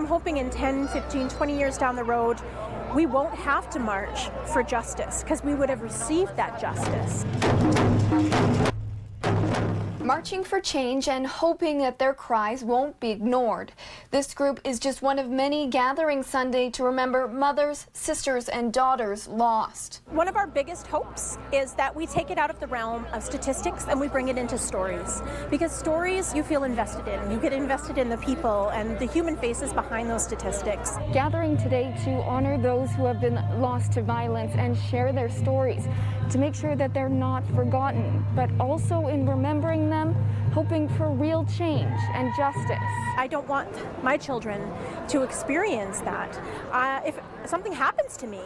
I'm hoping in 10, 15, 20 years down the road, we won't have to march for justice because we would have received that justice. Marching for change and hoping that their cries won't be ignored. This group is just one of many gathering Sunday to remember mothers, sisters, and daughters lost. One of our biggest hopes is that we take it out of the realm of statistics and we bring it into stories. Because stories you feel invested in. You get invested in the people and the human faces behind those statistics. Gathering today to honor those who have been lost to violence and share their stories, to make sure that they're not forgotten, but also in remembering them, hoping for real change and justice. I don't want my children to experience that. If something happens to me,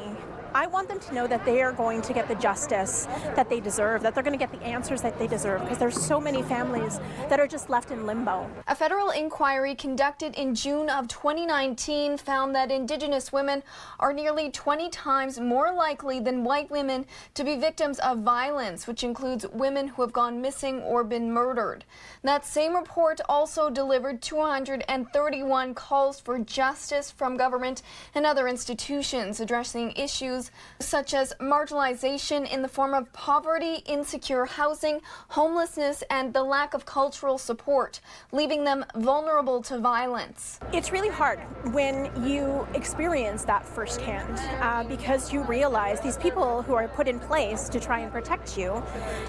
I want them to know that they are going to get the justice that they deserve, that they're going to get the answers that they deserve, because there's so many families that are just left in limbo. A federal inquiry conducted in June of 2019 found that Indigenous women are nearly 20 times more likely than white women to be victims of violence, which includes women who have gone missing or been murdered. That same report also delivered 231 calls for justice from government and other institutions addressing issues such as marginalization in the form of poverty, insecure housing, homelessness, and the lack of cultural support, leaving them vulnerable to violence. It's really hard when you experience that firsthand because you realize these people who are put in place to try and protect you,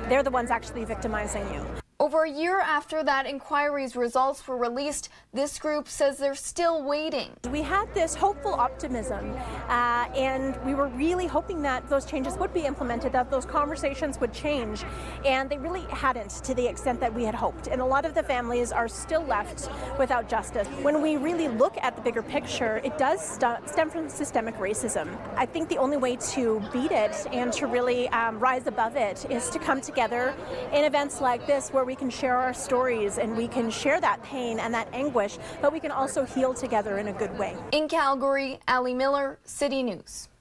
they're the ones actually victimizing you. Over a year after that inquiry's results were released, this group says they're still waiting. We had this hopeful optimism, and we were really hoping that those changes would be implemented, that those conversations would change, and they really hadn't to the extent that we had hoped. And a lot of the families are still left without justice. When we really look at the bigger picture, it does stem from systemic racism. I think the only way to beat it and to really rise above it is to come together in events like this where we can share our stories and we can share that pain and that anguish, but we can also heal together in a good way. In Calgary, Allie Miller, City News.